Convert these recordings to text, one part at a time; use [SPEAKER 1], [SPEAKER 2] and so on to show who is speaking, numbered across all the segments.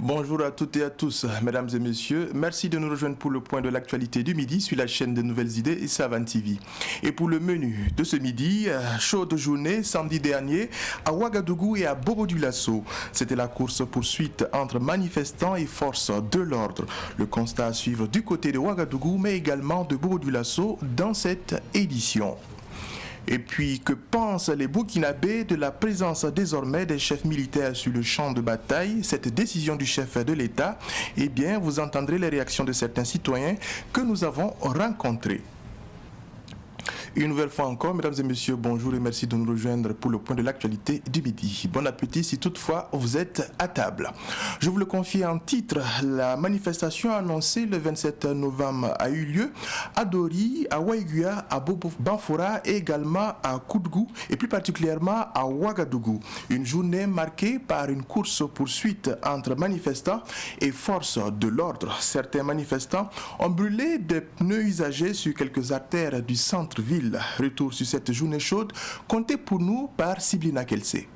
[SPEAKER 1] Bonjour à toutes et à tous, mesdames et messieurs. Merci de nous rejoindre pour le point de l'actualité du midi sur la chaîne de Nouvelles Idées et Savan TV. Et pour le menu de ce midi, chaude journée samedi dernier à Ouagadougou et à Bobo-Dioulasso. C'était la course-poursuite entre manifestants et forces de l'ordre. Le constat à suivre du côté de Ouagadougou, mais également de Bobo-Dioulasso dans cette édition. Et puis, que pensent les Burkinabés de la présence désormais des chefs militaires sur le champ de bataille? Cette décision du chef de l'État, eh bien, vous entendrez les réactions de certains citoyens que nous avons rencontrés. Une nouvelle fois encore, mesdames et messieurs, bonjour et merci de nous rejoindre pour le point de l'actualité du midi. Bon appétit si toutefois vous êtes à table. Je vous le confie en titre, la manifestation annoncée le 27 novembre a eu lieu à Dori, à Waiguia, à Banfora et également à Koudgou et plus particulièrement à Ouagadougou. Une journée marquée par une course-poursuite entre manifestants et forces de l'ordre. Certains manifestants ont brûlé des pneus usagés sur quelques artères du centre-ville. Retour sur cette journée chaude, comptée pour nous par Siblina Kelsey.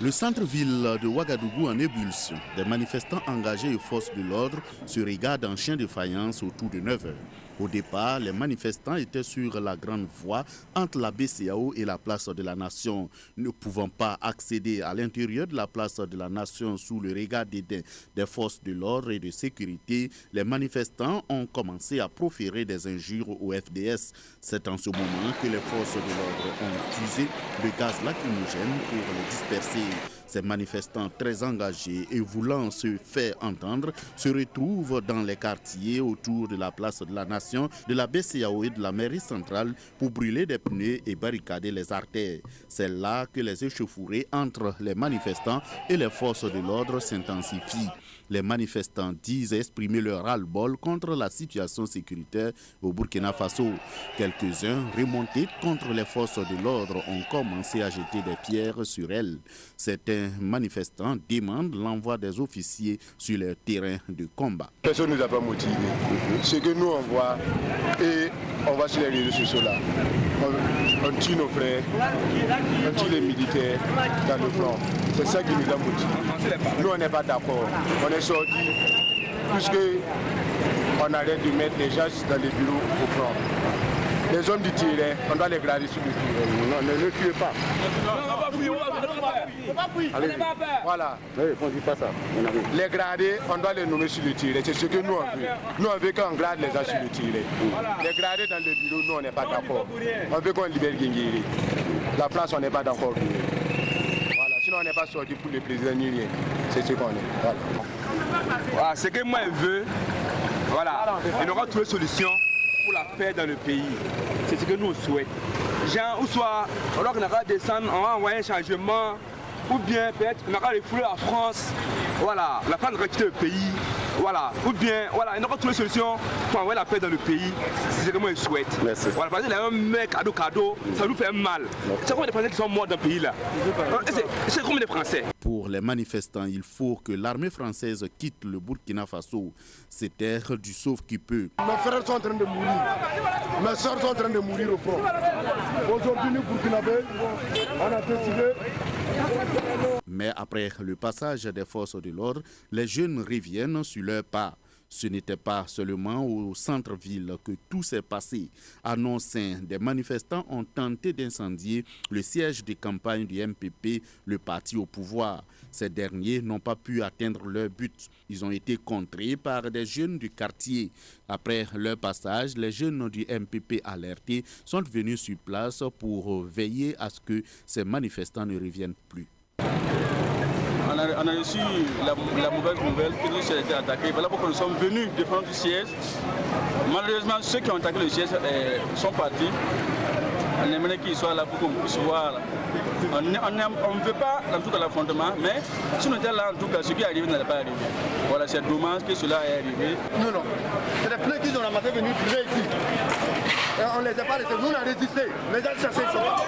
[SPEAKER 2] Le centre-ville de Ouagadougou en ébullition. Des manifestants engagés aux forces de l'ordre se regardent en chien de faïence autour de 9 heures. Au départ, les manifestants étaient sur la grande voie entre la BCAO et la place de la Nation. Ne pouvant pas accéder à l'intérieur de la place de la Nation sous le regard des forces de l'ordre et de sécurité, les manifestants ont commencé à proférer des injures au FDS. C'est en ce moment que les forces de l'ordre ont utilisé le gaz lacrymogène pour les disperser. Ces manifestants très engagés et voulant se faire entendre se retrouvent dans les quartiers autour de la place de la Nation, de la BCAO et de la mairie centrale pour brûler des pneus et barricader les artères. C'est là que les échauffourées entre les manifestants et les forces de l'ordre s'intensifient. Les manifestants disent exprimer leur ras-le-bol contre la situation sécuritaire au Burkina Faso. Quelques-uns, remontés contre les forces de l'ordre, ont commencé à jeter des pierres sur elles. Certains manifestants demandent l'envoi des officiers sur le terrain de combat.
[SPEAKER 3] Personne ne nous a pas motivés. Ce que nous on voit, et on va sur les réseaux sociaux là, on tue nos frères, on tue les militaires dans le front. C'est ça qui nous a motivés. Nous on n'est pas d'accord. On est sortis puisque on arrête de mettre les gens dans les bureaux au front. Les hommes du terrain, on doit les grader sur le terrain. Ne tuez pas. Allez, voilà. On dit pas ça. Les grader, on doit les nommer sur le terrain. C'est ce que nous on veut. Nous on veut qu'on grade les gens sur le terrain. Les grader dans le bureau, nous on n'est pas d'accord. On veut qu'on libère Guinguiri. La place, on n'est pas d'accord. Voilà. Sinon on n'est pas sorti pour le président ni rien. C'est ce qu'on est.
[SPEAKER 4] Voilà. Ce que moi je veux, voilà, il aura trouvé solution pour la paix dans le pays. C'est ce que nous souhaitons. Genre, ou soit, alors qu'on va descendre, on va envoyer un changement, ou bien peut-être on va refouler la France. Voilà, la France va quitter le pays. Voilà, ou bien, voilà, il aura trouvé solution pour envoyer la paix dans le pays. C'est ce que moi je souhaite. Merci. Voilà, parce qu'il y a un mec cadeau, ça nous fait mal. C'est combien de Français qui sont morts dans le pays là? C'est combien de Français?
[SPEAKER 2] Pour les manifestants, il faut que l'armée française quitte le Burkina Faso. C'est terre du sauve qui peut.
[SPEAKER 3] Mes frères sont en train de mourir. Mes soeurs sont en train de mourir au front. Aujourd'hui, nous, Burkinabés, on a décidé.
[SPEAKER 2] Mais après le passage des forces de l'ordre, les jeunes reviennent sur leur pas. Ce n'était pas seulement au centre-ville que tout s'est passé. À Nonsin, des manifestants ont tenté d'incendier le siège de campagne du MPP, le parti au pouvoir. Ces derniers n'ont pas pu atteindre leur but. Ils ont été contrés par des jeunes du quartier. Après leur passage, les jeunes du MPP alertés sont venus sur place pour veiller à ce que ces manifestants ne reviennent plus.
[SPEAKER 5] On a reçu la mauvaise nouvelle que nous sommes été attaqués. Voilà pourquoi nous sommes venus défendre le siège. Malheureusement, ceux qui ont attaqué le siège sont partis. On aimerait qu'ils soient là pour qu'on puisse voir. On ne veut pas en tout cas l'affrontement, mais si on était là, en tout cas, ce qui est arrivé n'allait pas arriver. Voilà, c'est dommage que cela ait arrivé.
[SPEAKER 3] Non. C'est des pneus qu'ils ont ramassés venus brûler ici. Et on ne les a pas laissés. Nous, on a résisté. Les gens cherchaient, ils sont pas.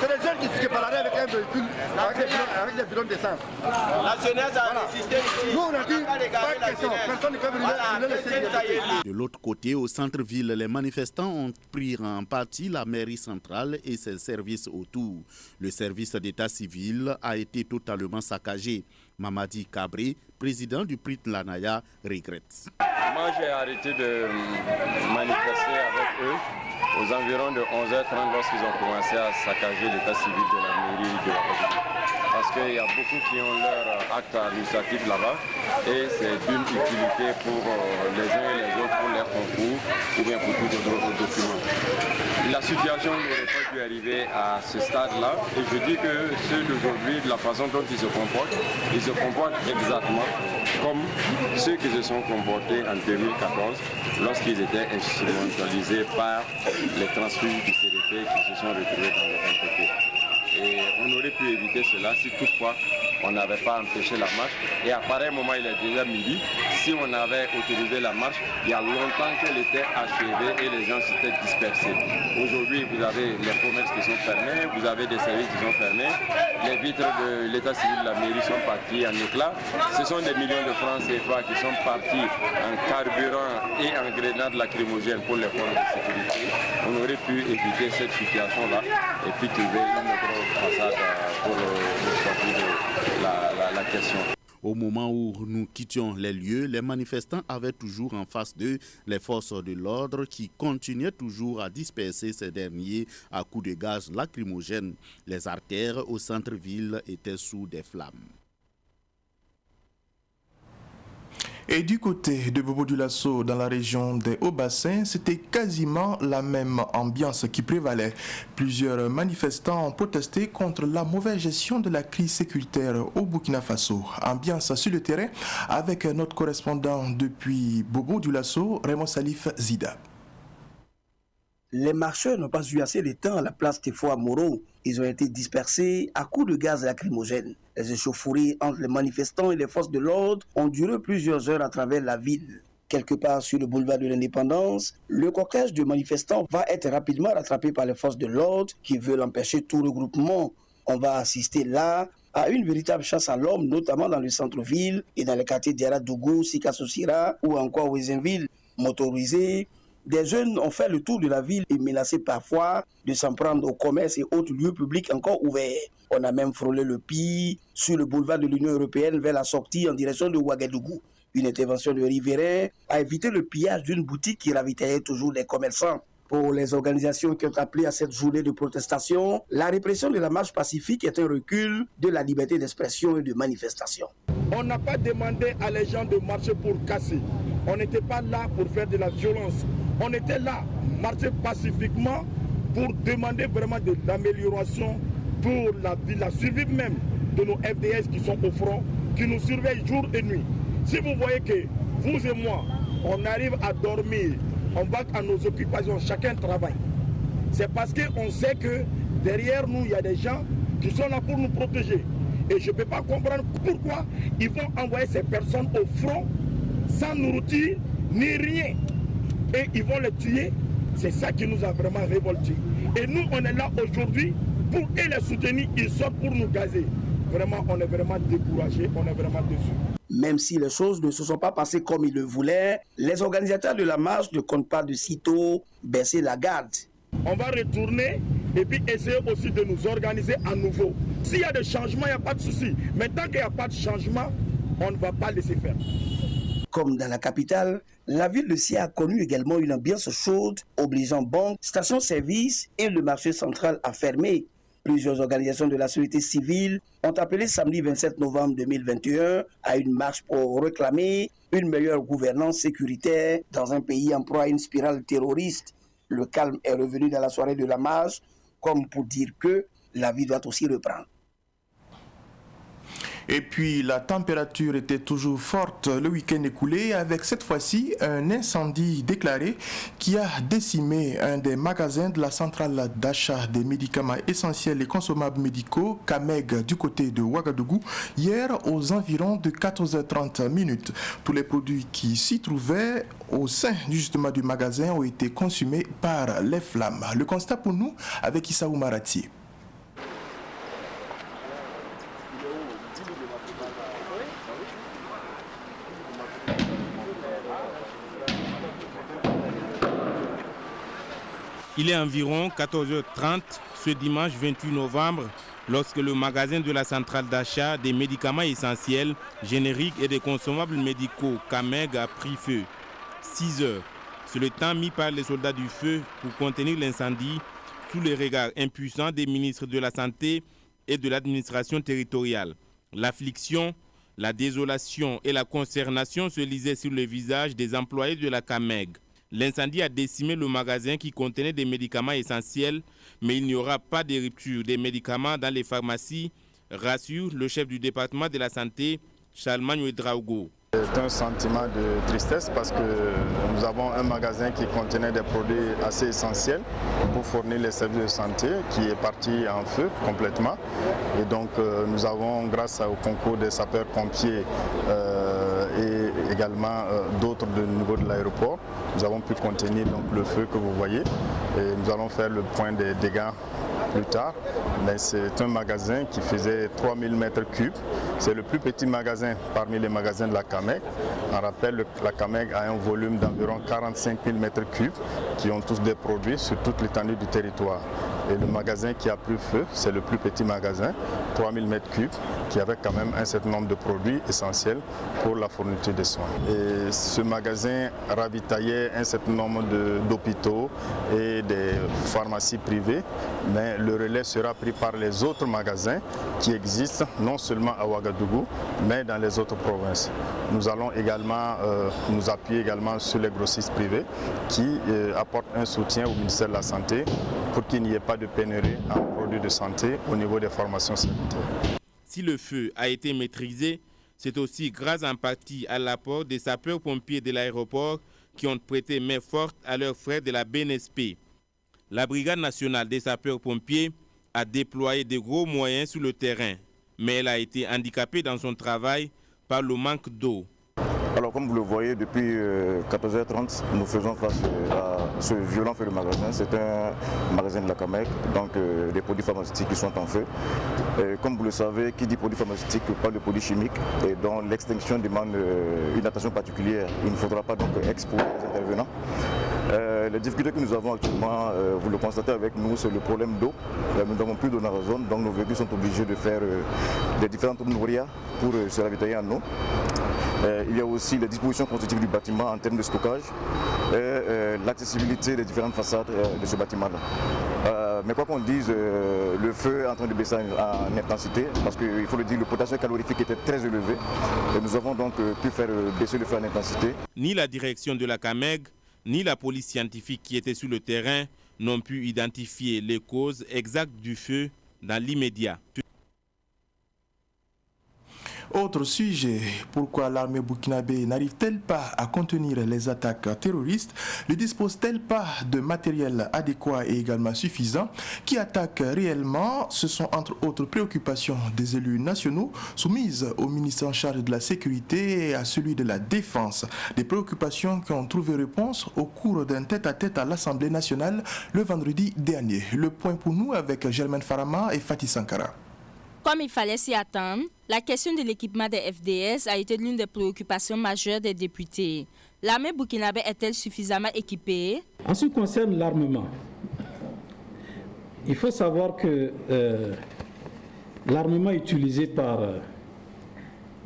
[SPEAKER 3] C'est des gens qui parleraient avec un véhicule, avec des bidons d'essence.
[SPEAKER 6] La jeunesse a résisté ici.
[SPEAKER 3] Nous, on a dit, pas de question. Personne ne peut venir laisser.
[SPEAKER 2] De l'autre côté, au centre-ville, les manifestants ont pris en partie la mairie centrale et ses services autour. Le service d'état civil a été totalement saccagé. Mamadi Kabré, président du PRIT Lanaya, regrette.
[SPEAKER 7] Moi, j'ai arrêté de manifester avec eux aux environs de 11h30 lorsqu'ils ont commencé à saccager l'état civil de la mairie de Ouagadougou. Parce qu'il y a beaucoup qui ont leur acte administratif là-bas et c'est d'une utilité pour les uns et les autres, pour leurs concours ou bien pour tout autre document. La situation n'aurait pas dû arriver à ce stade-là et je dis que ceux d'aujourd'hui, de la façon dont ils se comportent exactement comme ceux qui se sont comportés en 2014 lorsqu'ils étaient instrumentalisés par les transfuges du CDP qui se sont retrouvés dans le MPP. Et on aurait pu éviter cela si toutefois on n'avait pas empêché la marche. Et à pareil moment, il est déjà midi. Si on avait autorisé la marche, il y a longtemps qu'elle était achevée et les gens s'étaient dispersés. Aujourd'hui, vous avez les commerces qui sont fermés, vous avez des services qui sont fermés. Les vitres de l'état civil de la mairie sont parties en éclats. Ce sont des millions de francs CFA qui sont partis en carburant et en grenades lacrymogènes pour les forces de sécurité. On aurait pu éviter cette situation-là et puis trouver une autre façade pour sortir de la question.
[SPEAKER 2] Au moment où nous quittions les lieux, les manifestants avaient toujours en face d'eux les forces de l'ordre qui continuaient toujours à disperser ces derniers à coups de gaz lacrymogène. Les artères au centre-ville étaient sous des flammes.
[SPEAKER 1] Et du côté de Bobo-Dioulasso, dans la région des Hauts-Bassins, c'était quasiment la même ambiance qui prévalait. Plusieurs manifestants ont protesté contre la mauvaise gestion de la crise sécuritaire au Burkina Faso. Ambiance sur le terrain avec notre correspondant depuis Bobo-Dioulasso, Raymond Salif Zida.
[SPEAKER 8] Les marcheurs n'ont pas eu assez de temps à la place Tefo Moro. Ils ont été dispersés à coups de gaz lacrymogène. Les échauffourées entre les manifestants et les forces de l'ordre ont duré plusieurs heures à travers la ville. Quelque part sur le boulevard de l'Indépendance, le cortège de manifestants va être rapidement rattrapé par les forces de l'ordre qui veulent empêcher tout regroupement. On va assister là à une véritable chasse à l'homme, notamment dans le centre-ville et dans les quartiers d'Yaradougou, Sikassosira ou encore Ouézinville. Motorisés, des jeunes ont fait le tour de la ville et menacé parfois de s'en prendre au commerce et autres lieux publics encore ouverts. On a même frôlé le pire sur le boulevard de l'Union européenne vers la sortie en direction de Ouagadougou. Une intervention de riverains a évité le pillage d'une boutique qui ravitaillait toujours les commerçants. Pour les organisations qui ont appelé à cette journée de protestation, la répression de la marche pacifique est un recul de la liberté d'expression et de manifestation.
[SPEAKER 9] On n'a pas demandé à les gens de marcher pour casser. On n'était pas là pour faire de la violence. On était là, marcher pacifiquement pour demander vraiment de l'amélioration pour la ville, la survie même de nos FDS qui sont au front, qui nous surveillent jour et nuit. Si vous voyez que vous et moi, on arrive à dormir, on va à nos occupations, chacun travaille. C'est parce qu'on sait que derrière nous, il y a des gens qui sont là pour nous protéger. Et je ne peux pas comprendre pourquoi ils vont envoyer ces personnes au front sans nourriture ni rien. Et ils vont les tuer. C'est ça qui nous a vraiment révoltés. Et nous, on est là aujourd'hui pour les soutenir. Ils sortent pour nous gazer. Vraiment, on est vraiment découragés, on est vraiment déçus.
[SPEAKER 8] Même si les choses ne se sont pas passées comme ils le voulaient, les organisateurs de la marche ne comptent pas de sitôt baisser la garde.
[SPEAKER 9] On va retourner et puis essayer aussi de nous organiser à nouveau. S'il y a des changements, il n'y a pas de souci. Mais tant qu'il n'y a pas de changement, on ne va pas laisser faire.
[SPEAKER 8] Comme dans la capitale, la ville de Sia a connu également une ambiance chaude, obligeant banques, stations-service et le marché central à fermer. Plusieurs organisations de la société civile ont appelé samedi 27 novembre 2021 à une marche pour réclamer une meilleure gouvernance sécuritaire dans un pays en proie à une spirale terroriste. Le calme est revenu dans la soirée de la marche, comme pour dire que la vie doit aussi reprendre.
[SPEAKER 1] Et puis la température était toujours forte le week-end écoulé avec cette fois-ci un incendie déclaré qui a décimé un des magasins de la centrale d'achat des médicaments essentiels et consommables médicaux, Kameg, du côté de Ouagadougou, hier aux environs de 14h30 minutes. Tous les produits qui s'y trouvaient au sein justement du magasin ont été consumés par les flammes. Le constat pour nous avec Issa Oumarati.
[SPEAKER 10] Il est environ 14h30 ce dimanche 28 novembre lorsque le magasin de la centrale d'achat des médicaments essentiels, génériques et des consommables médicaux Cameg a pris feu. 6 heures, c'est le temps mis par les soldats du feu pour contenir l'incendie sous les regards impuissants des ministres de la Santé et de l'administration territoriale. L'affliction, la désolation et la consternation se lisaient sur le visage des employés de la Cameg. L'incendie a décimé le magasin qui contenait des médicaments essentiels, mais il n'y aura pas de rupture des médicaments dans les pharmacies, rassure le chef du département de la santé, Charlemagne Ouedraogo.
[SPEAKER 3] C'est un sentiment de tristesse parce que nous avons un magasin qui contenait des produits assez essentiels pour fournir les services de santé qui est parti en feu complètement. Et donc nous avons, grâce au concours des sapeurs-pompiers et également d'autres au niveau de l'aéroport, nous avons pu contenir donc, le feu que vous voyez. Et nous allons faire le point des dégâts plus tard, mais c'est un magasin qui faisait 3000 m3. C'est le plus petit magasin parmi les magasins de la Cameg. On rappelle que la Cameg a un volume d'environ 45 000 m3 qui ont tous des produits sur toute l'étendue du territoire. Et le magasin qui a pris feu, c'est le plus petit magasin, 3000 m3, qui avait quand même un certain nombre de produits essentiels pour la fourniture des soins. Et ce magasin ravitaillait un certain nombre d'hôpitaux et des pharmacies privées, mais le relais sera pris par les autres magasins qui existent non seulement à Ouagadougou, mais dans les autres provinces. Nous allons également nous appuyer également sur les grossistes privés qui apportent un soutien au ministère de la Santé pour qu'il n'y ait pas de pénurie en produits de santé au niveau des formations sanitaires.
[SPEAKER 10] Si le feu a été maîtrisé, c'est aussi grâce en partie à l'apport des sapeurs-pompiers de l'aéroport qui ont prêté main forte à leurs frères de la BNSP. La Brigade nationale des sapeurs-pompiers a déployé de gros moyens sur le terrain, mais elle a été handicapée dans son travail par le manque d'eau.
[SPEAKER 11] Alors comme vous le voyez, depuis 14h30, nous faisons face à ce violent feu de magasin. C'est un magasin de la Cameg, donc des produits pharmaceutiques qui sont en feu. Et comme vous le savez, qui dit produits pharmaceutiques parle de produits chimiques et dont l'extinction demande une attention particulière. Il ne faudra pas donc exposer les intervenants. Les difficultés que nous avons actuellement, vous le constatez avec nous, c'est le problème d'eau. Nous n'avons plus d'eau dans la zone, donc nos véhicules sont obligés de faire des différentes nourrières pour se ravitailler en eau. Il y a aussi les dispositions constitutives du bâtiment en termes de stockage et l'accessibilité des différentes façades de ce bâtiment-là. Mais quoi qu'on dise, le feu est en train de baisser en intensité parce qu'il faut le dire, le potentiel calorifique était très élevé et nous avons donc pu faire baisser le feu en intensité.
[SPEAKER 10] Ni la direction de la Cameg, ni la police scientifique qui était sur le terrain n'ont pu identifier les causes exactes du feu dans l'immédiat.
[SPEAKER 1] Autre sujet, pourquoi l'armée burkinabé n'arrive-t-elle pas à contenir les attaques terroristes? Ne dispose-t-elle pas de matériel adéquat et également suffisant? Qui attaque réellement? Ce sont entre autres préoccupations des élus nationaux soumises au ministre en charge de la sécurité et à celui de la défense. Des préoccupations qui ont trouvé réponse au cours d'un tête-à-tête à l'Assemblée nationale le vendredi dernier. Le point pour nous avec Germaine Farama et Fatih Sankara.
[SPEAKER 12] Comme il fallait s'y attendre, la question de l'équipement des FDS a été l'une des préoccupations majeures des députés. L'armée burkinabé est-elle suffisamment équipée?
[SPEAKER 13] En ce qui concerne l'armement, il faut savoir que l'armement utilisé par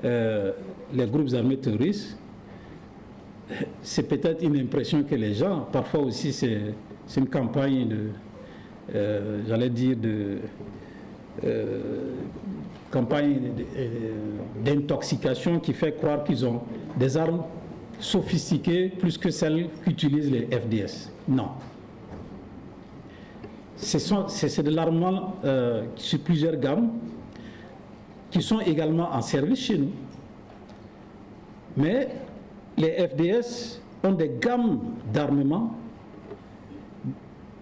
[SPEAKER 13] les groupes armés terroristes, c'est peut-être une impression que les gens, parfois aussi c'est une campagne de, j'allais dire, campagne d'intoxication qui fait croire qu'ils ont des armes sophistiquées plus que celles qu'utilisent les FDS. Non. C'est de l'armement sur plusieurs gammes qui sont également en service chez nous. Mais les FDS ont des gammes d'armement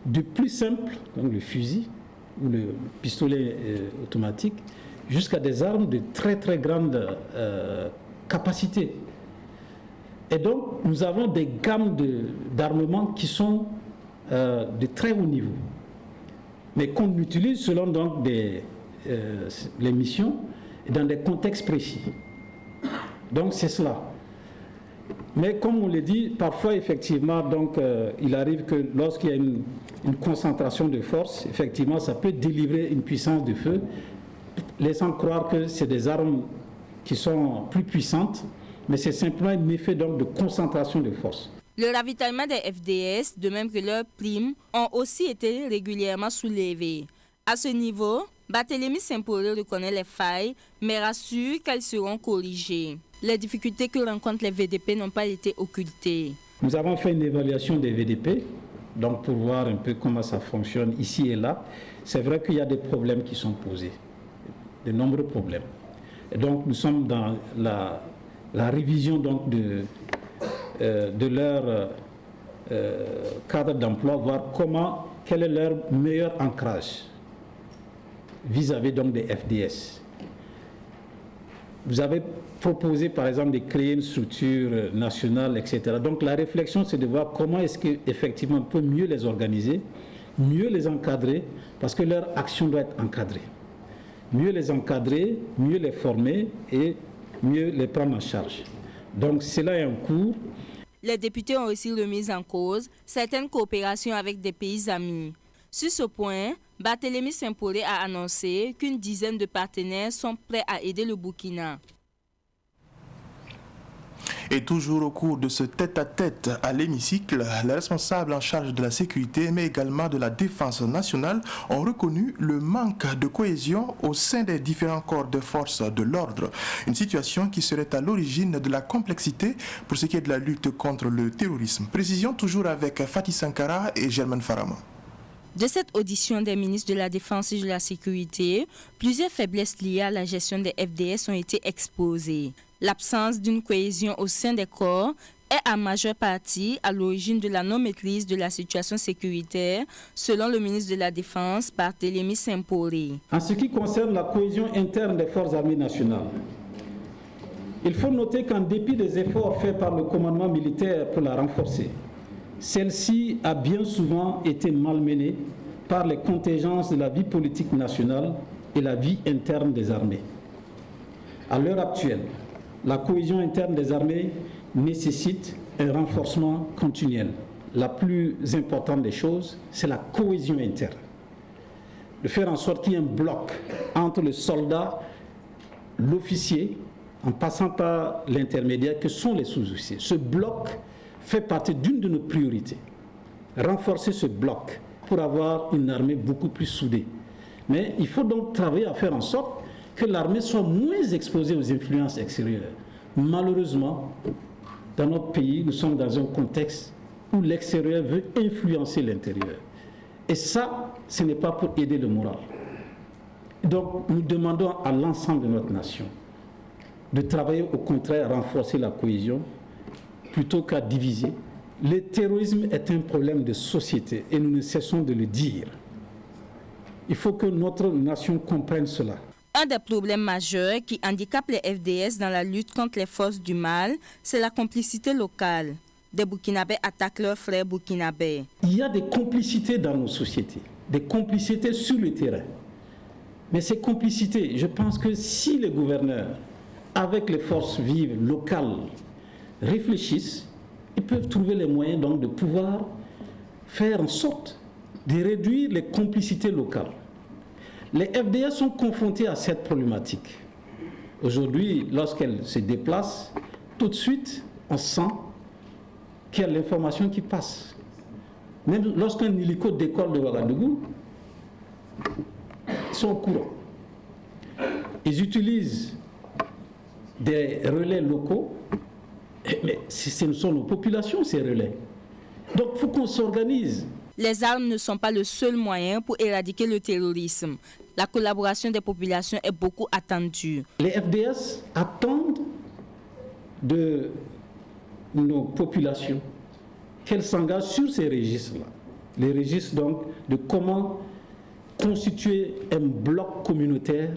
[SPEAKER 13] du plus simple, donc le fusil, ou le pistolet automatique, jusqu'à des armes de très très grande capacité. Et donc, nous avons des gammes d'armements qui sont de très haut niveau, mais qu'on utilise selon donc les missions et dans des contextes précis. Donc c'est cela. Mais comme on le dit, parfois, effectivement, donc, il arrive que lorsqu'il y a une concentration de force, effectivement, ça peut délivrer une puissance de feu, laissant croire que c'est des armes qui sont plus puissantes, mais c'est simplement un effet donc, de concentration de force.
[SPEAKER 12] Le ravitaillement des FDS, de même que leurs primes, ont aussi été régulièrement soulevés. À ce niveau, Barthélemy Saint-Paulé reconnaît les failles, mais rassure qu'elles seront corrigées. Les difficultés que rencontrent les VDP n'ont pas été occultées.
[SPEAKER 13] Nous avons fait une évaluation des VDP, donc pour voir un peu comment ça fonctionne ici et là. C'est vrai qu'il y a des problèmes qui sont posés, de nombreux problèmes. Et donc nous sommes dans la révision donc, de leur cadre d'emploi, voir quel est leur meilleur ancrage vis-à-vis donc des FDS. Vous avez proposé par exemple de créer une structure nationale, etc. Donc la réflexion c'est de voir comment est-ce qu'effectivement on peut mieux les organiser, mieux les encadrer, parce que leur action doit être encadrée. Mieux les encadrer, mieux les former et mieux les prendre en charge. Donc cela est en cours.
[SPEAKER 12] Les députés ont aussi remis en cause certaines coopérations avec des pays amis. Sur ce point, Barthélemy Saint-Paulé a annoncé qu'une dizaine de partenaires sont prêts à aider le Burkina.
[SPEAKER 1] Et toujours au cours de ce tête-à-tête à l'hémicycle, les responsables en charge de la sécurité, mais également de la défense nationale, ont reconnu le manque de cohésion au sein des différents corps de force de l'ordre. Une situation qui serait à l'origine de la complexité pour ce qui est de la lutte contre le terrorisme. Précision toujours avec Fatih Sankara et Germaine Farama.
[SPEAKER 12] De cette audition des ministres de la Défense et de la Sécurité, plusieurs faiblesses liées à la gestion des FDS ont été exposées. L'absence d'une cohésion au sein des corps est en majeure partie à l'origine de la non-maîtrise de la situation sécuritaire, selon le ministre de la Défense, Barthélemy Saint-Paulé.
[SPEAKER 13] En ce qui concerne la cohésion interne des forces armées nationales, il faut noter qu'en dépit des efforts faits par le commandement militaire pour la renforcer, celle-ci a bien souvent été malmenée par les contingences de la vie politique nationale et la vie interne des armées. À l'heure actuelle, la cohésion interne des armées nécessite un renforcement continuel. La plus importante des choses, c'est la cohésion interne. De faire en sorte qu'il y ait un bloc entre le soldat, l'officier, en passant par l'intermédiaire que sont les sous-officiers. Ce bloc fait partie d'une de nos priorités. Renforcer ce bloc pour avoir une armée beaucoup plus soudée. Mais il faut donc travailler à faire en sorte que l'armée soit moins exposée aux influences extérieures. Malheureusement, dans notre pays, nous sommes dans un contexte où l'extérieur veut influencer l'intérieur. Et ça, ce n'est pas pour aider le moral. Donc, nous demandons à l'ensemble de notre nation de travailler au contraire à renforcer la cohésion plutôt qu'à diviser. Le terrorisme est un problème de société et nous ne cessons de le dire. Il faut que notre nation comprenne cela.
[SPEAKER 12] Un des problèmes majeurs qui handicape les FDS dans la lutte contre les forces du mal, c'est la complicité locale. Des Burkinabés attaquent leurs frères burkinabés.
[SPEAKER 13] Il y a des complicités dans nos sociétés, des complicités sur le terrain. Mais ces complicités, je pense que si les gouverneurs, avec les forces vives locales, réfléchissent, ils peuvent trouver les moyens donc de pouvoir faire en sorte de réduire les complicités locales. Les FDS sont confrontés à cette problématique. Aujourd'hui, lorsqu'elles se déplacent, tout de suite, on sent qu'il y a l'information qui passe. Même lorsqu'un hélico décolle de Ouagadougou, ils sont au courant. Ils utilisent des relais locaux, mais ce sont nos populations, ces relais. Donc, il faut qu'on s'organise.
[SPEAKER 12] Les armes ne sont pas le seul moyen pour éradiquer le terrorisme. La collaboration des populations est beaucoup attendue.
[SPEAKER 13] Les FDS attendent de nos populations qu'elles s'engagent sur ces registres-là. Les registres donc de comment constituer un bloc communautaire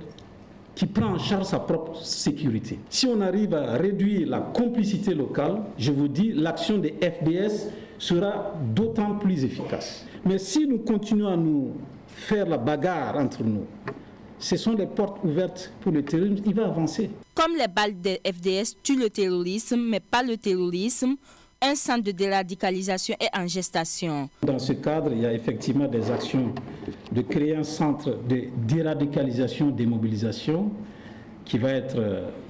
[SPEAKER 13] qui prend en charge sa propre sécurité. Si on arrive à réduire la complicité locale, je vous dis, l'action des FDS sera d'autant plus efficace. Mais si nous continuons à nous faire la bagarre entre nous, ce sont des portes ouvertes pour le terrorisme, il va avancer.
[SPEAKER 12] Comme les balles des FDS tuent le terrorisme, mais pas le terrorisme, un centre de déradicalisation est en gestation.
[SPEAKER 13] Dans ce cadre, il y a effectivement des actions de créer un centre de déradicalisation, démobilisation qui va être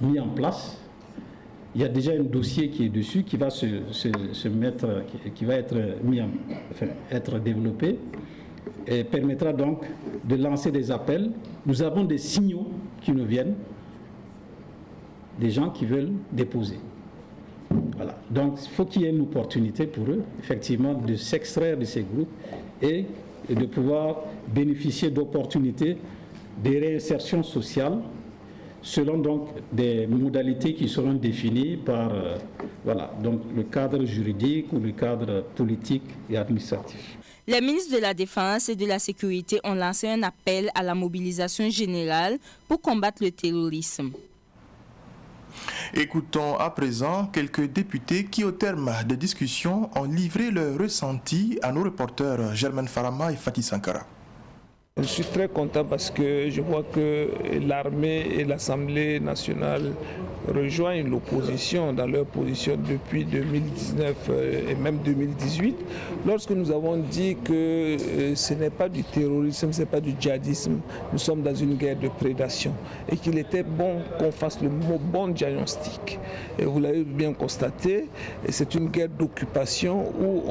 [SPEAKER 13] mis en place. Il y a déjà un dossier qui est dessus, qui va être développé et permettra donc de lancer des appels. Nous avons des signaux qui nous viennent, des gens qui veulent déposer. Voilà. Donc il faut qu'il y ait une opportunité pour eux, effectivement, de s'extraire de ces groupes et de pouvoir bénéficier d'opportunités de réinsertion sociale selon donc des modalités qui seront définies par donc le cadre juridique ou le cadre politique et administratif.
[SPEAKER 12] Les ministres de la Défense et de la Sécurité ont lancé un appel à la mobilisation générale pour combattre le terrorisme.
[SPEAKER 1] Écoutons à présent quelques députés qui, au terme des discussions, ont livré leur ressenti à nos reporters Germaine Farama et Fatih Sankara.
[SPEAKER 14] Je suis très content parce que je vois que l'armée et l'Assemblée nationale rejoignent l'opposition dans leur position depuis 2019 et même 2018. Lorsque nous avons dit que ce n'est pas du terrorisme, ce n'est pas du djihadisme, nous sommes dans une guerre de prédation et qu'il était bon qu'on fasse le bon diagnostic. Et vous l'avez bien constaté, c'est une guerre d'occupation où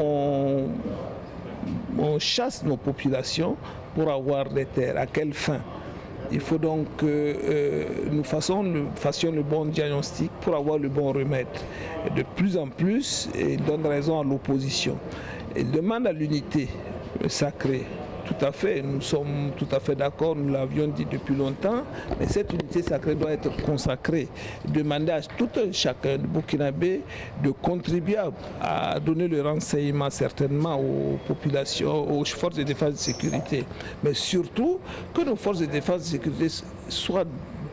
[SPEAKER 14] on chasse nos populations pour avoir des terres. À quelle fin? Il faut donc que nous fassions le bon diagnostic pour avoir le bon remède. Et de plus en plus, il donne raison à l'opposition. Il demande à l'unité sacrée. Tout à fait, nous sommes tout à fait d'accord, nous l'avions dit depuis longtemps, mais cette unité sacrée doit être consacrée. Demander à tout un chacun de Burkinabé de contribuer à donner le renseignement certainement aux populations, aux forces de défense et de sécurité, mais surtout que nos forces de défense et de sécurité soient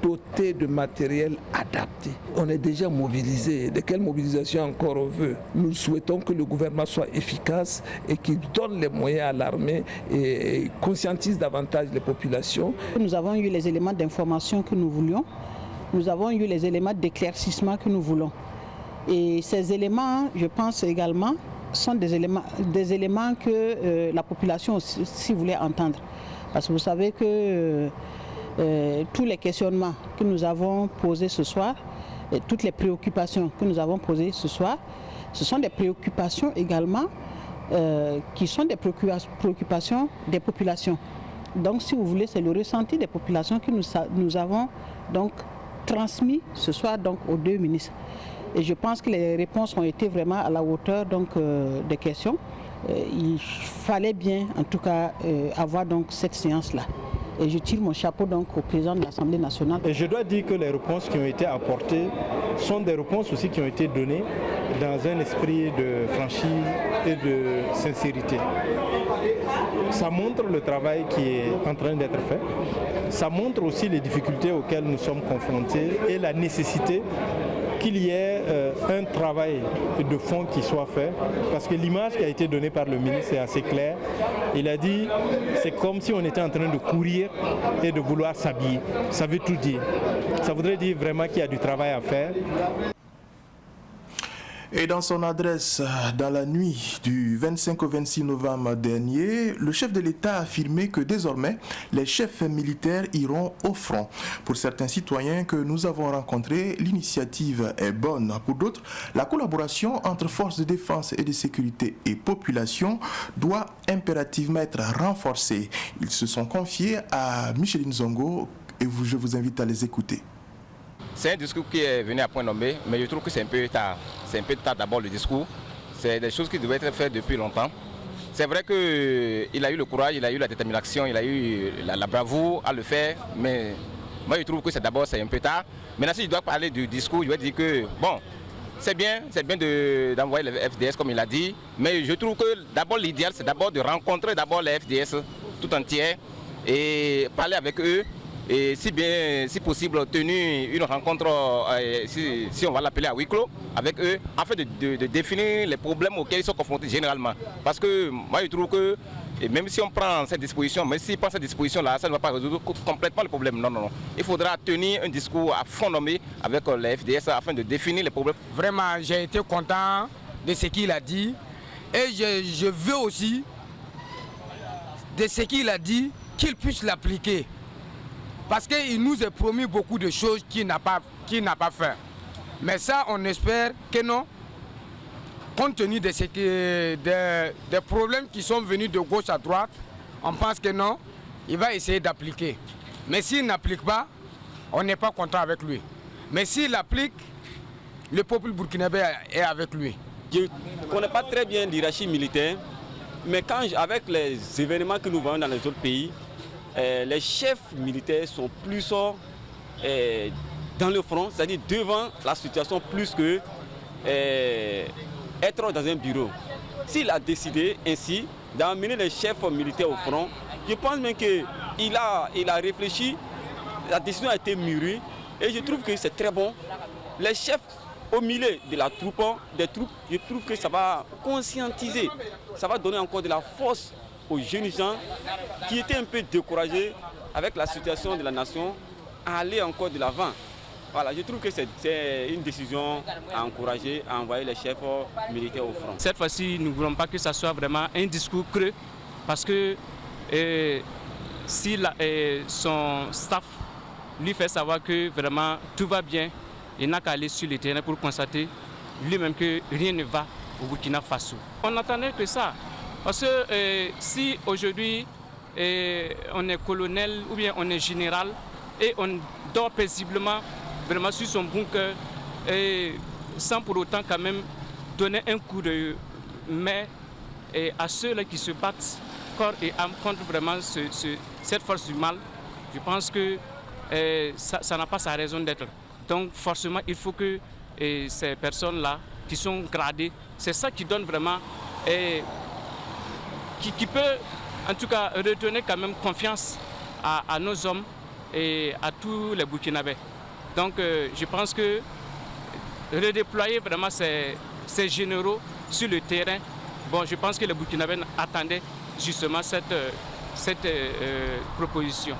[SPEAKER 14] dotées de matériel adapté. On est déjà mobilisé. De quelle mobilisation encore on veut? Nous souhaitons que le gouvernement soit efficace et qu'il donne les moyens à l'armée et conscientise davantage les populations.
[SPEAKER 15] Nous avons eu les éléments d'information que nous voulions. Nous avons eu les éléments d'éclaircissement que nous voulons. Et ces éléments, je pense également, sont des éléments que la population aussi voulait entendre. Parce que vous savez que tous les questionnements que nous avons posés ce soir, et toutes les préoccupations que nous avons posées ce soir, ce sont des préoccupations également qui sont des préoccupations des populations. Donc si vous voulez, c'est le ressenti des populations que nous avons donc transmis ce soir donc, aux deux ministres. Et je pense que les réponses ont été vraiment à la hauteur donc, des questions. Il fallait bien en tout cas avoir donc, cette séance-là. Et je tire mon chapeau donc au président de l'Assemblée nationale.
[SPEAKER 16] Et je dois dire que les réponses qui ont été apportées sont des réponses aussi qui ont été données dans un esprit de franchise et de sincérité. Ça montre le travail qui est en train d'être fait. Ça montre aussi les difficultés auxquelles nous sommes confrontés et la nécessité qu'il y ait un travail de fond qui soit fait, parce que l'image qui a été donnée par le ministre est assez claire. Il a dit, c'est comme si on était en train de courir et de vouloir s'habiller. Ça veut tout dire. Ça voudrait dire vraiment qu'il y a du travail à faire.
[SPEAKER 1] Et dans son adresse dans la nuit du 25 au 26 novembre dernier, le chef de l'État a affirmé que désormais, les chefs militaires iront au front. Pour certains citoyens que nous avons rencontrés, l'initiative est bonne. Pour d'autres, la collaboration entre forces de défense et de sécurité et population doit impérativement être renforcée. Ils se sont confiés à Micheline Zongo et je vous invite à les écouter.
[SPEAKER 17] C'est un discours qui est venu à point nommé, mais je trouve que c'est un peu tard. C'est un peu tard d'abord le discours. C'est des choses qui devaient être faites depuis longtemps. C'est vrai qu'il a eu le courage, il a eu la détermination, il a eu la bravoure à le faire, mais moi je trouve que c'est un peu tard. Maintenant si je dois parler du discours, je vais dire que bon, c'est bien d'envoyer les FDS comme il a dit, mais je trouve que d'abord l'idéal c'est d'abord de rencontrer d'abord les FDS tout entiers et parler avec eux Et si possible, tenir une rencontre, si on va l'appeler à huis clos, avec eux, afin de définir les problèmes auxquels ils sont confrontés généralement. Parce que moi je trouve que, et même si on prend cette disposition, même si on prend cette disposition-là, ça ne va pas résoudre complètement le problème. Non, non, non. Il faudra tenir un discours à fond nommé avec les FDS afin de définir les problèmes.
[SPEAKER 18] Vraiment, j'ai été content de ce qu'il a dit. Et je veux aussi, de ce qu'il a dit, qu'il puisse l'appliquer. Parce qu'il nous a promis beaucoup de choses qu'il n'a pas fait. Mais ça, on espère que non. Compte tenu des problèmes qui sont venus de gauche à droite, on pense que non, il va essayer d'appliquer. Mais s'il n'applique pas, on n'est pas content avec lui. Mais s'il applique, le peuple burkinabé est avec lui.
[SPEAKER 19] Je ne connais pas très bien l'hierarchie militaire, mais avec les événements que nous voyons dans les autres pays, les chefs militaires sont plus dans le front, c'est-à-dire devant la situation plus que être dans un bureau. S'il a décidé ainsi d'amener les chefs militaires au front, je pense même qu'il a réfléchi, la décision a été mûrie et je trouve que c'est très bon. Les chefs au milieu de la troupe, je trouve que ça va conscientiser, ça va donner encore de la force aux jeunes gens qui étaient un peu découragés avec la situation de la nation à aller encore de l'avant. Voilà, je trouve que c'est une décision à encourager, à envoyer les chefs militaires au front.
[SPEAKER 20] Cette fois-ci, nous ne voulons pas que ça soit vraiment un discours creux, parce que si son staff lui fait savoir que vraiment tout va bien, il n'a qu'à aller sur le terrain pour constater lui-même que rien ne va au Burkina Faso. On n'attendait que ça. Parce que si aujourd'hui on est colonel ou bien on est général et on dort paisiblement vraiment sur son bunker et sans pour autant quand même donner un coup de main à ceux-là qui se battent corps et âme contre vraiment cette force du mal, je pense que ça n'a pas sa raison d'être. Donc forcément il faut que ces personnes-là qui sont gradées, c'est ça qui donne vraiment qui peut en tout cas redonner quand même confiance à nos hommes et à tous les Burkinabés. Donc je pense que redéployer vraiment ces généraux sur le terrain, bon, je pense que les Burkinabés attendaient justement cette proposition.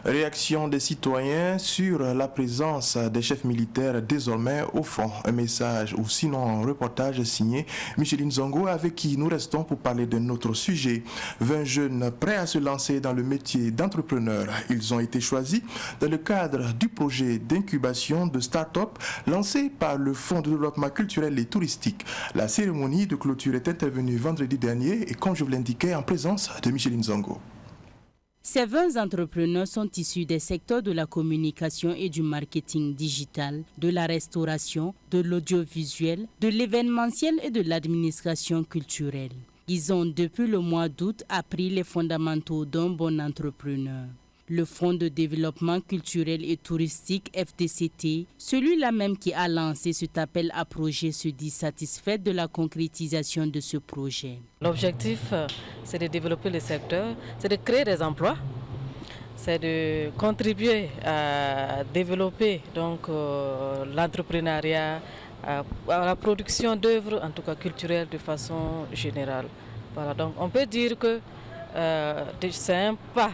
[SPEAKER 1] Réaction des citoyens sur la présence des chefs militaires désormais au front. Un message ou sinon un reportage signé Micheline Zongo, avec qui nous restons pour parler d'un autre sujet. 20 jeunes prêts à se lancer dans le métier d'entrepreneur. Ils ont été choisis dans le cadre du projet d'incubation de start-up lancé par le Fonds de développement culturel et touristique. La cérémonie de clôture est intervenue vendredi dernier et comme je vous l'indiquais en présence de Micheline Zongo.
[SPEAKER 12] Ces 20 entrepreneurs sont issus des secteurs de la communication et du marketing digital, de la restauration, de l'audiovisuel, de l'événementiel et de l'administration culturelle. Ils ont depuis le mois d'août appris les fondamentaux d'un bon entrepreneur. Le Fonds de développement culturel et touristique FDCT, celui-là même qui a lancé cet appel à projet, se dit satisfait de la concrétisation de ce projet.
[SPEAKER 21] L'objectif, c'est de développer le secteur, c'est de créer des emplois, c'est de contribuer à développer l'entrepreneuriat, à la production d'œuvres, en tout cas culturelles de façon générale. Voilà, donc on peut dire que c'est un pas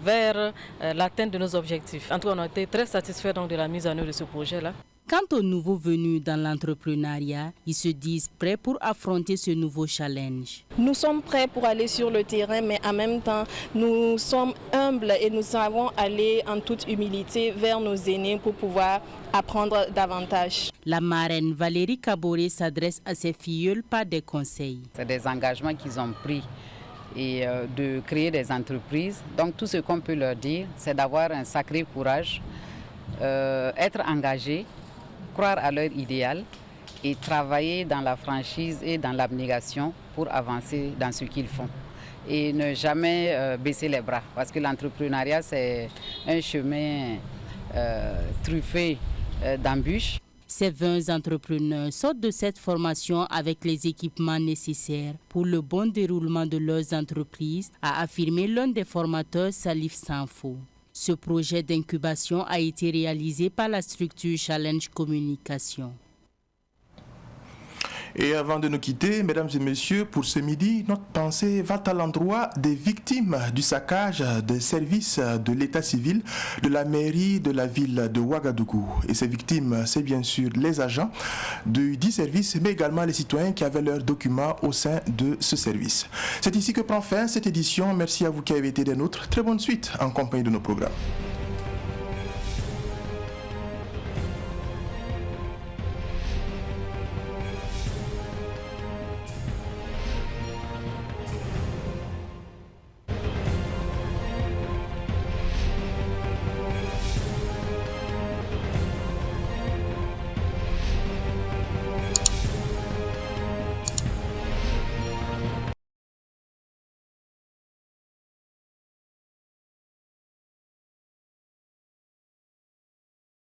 [SPEAKER 21] vers l'atteinte de nos objectifs. En tout cas, on a été très satisfaits de la mise en œuvre de ce projet-là.
[SPEAKER 12] Quant aux nouveaux venus dans l'entrepreneuriat, ils se disent prêts pour affronter ce nouveau challenge.
[SPEAKER 22] Nous sommes prêts pour aller sur le terrain, mais en même temps, nous sommes humbles et nous savons aller en toute humilité vers nos aînés pour pouvoir apprendre davantage.
[SPEAKER 12] La marraine Valérie Kaboré s'adresse à ses filleuls par des conseils.
[SPEAKER 23] C'est des engagements qu'ils ont pris et de créer des entreprises. Donc tout ce qu'on peut leur dire, c'est d'avoir un sacré courage, être engagé, croire à leur idéal et travailler dans la franchise et dans l'abnégation pour avancer dans ce qu'ils font. Et ne jamais baisser les bras, parce que l'entrepreneuriat, c'est un chemin truffé d'embûches.
[SPEAKER 4] Ces 20 entrepreneurs sortent de cette formation avec les équipements nécessaires pour le bon déroulement de leurs entreprises, a affirmé l'un des formateurs, Salif Sanfo. Ce projet d'incubation a été réalisé par la structure Challenge Communication.
[SPEAKER 1] Et avant de nous quitter, mesdames et messieurs, pour ce midi, notre pensée va à l'endroit des victimes du saccage des services de l'état civil de la mairie de la ville de Ouagadougou. Et ces victimes, c'est bien sûr les agents du dit service, mais également les citoyens qui avaient leurs documents au sein de ce service. C'est ici que prend fin cette édition. Merci à vous qui avez été des nôtres. Très bonne suite en compagnie de nos programmes.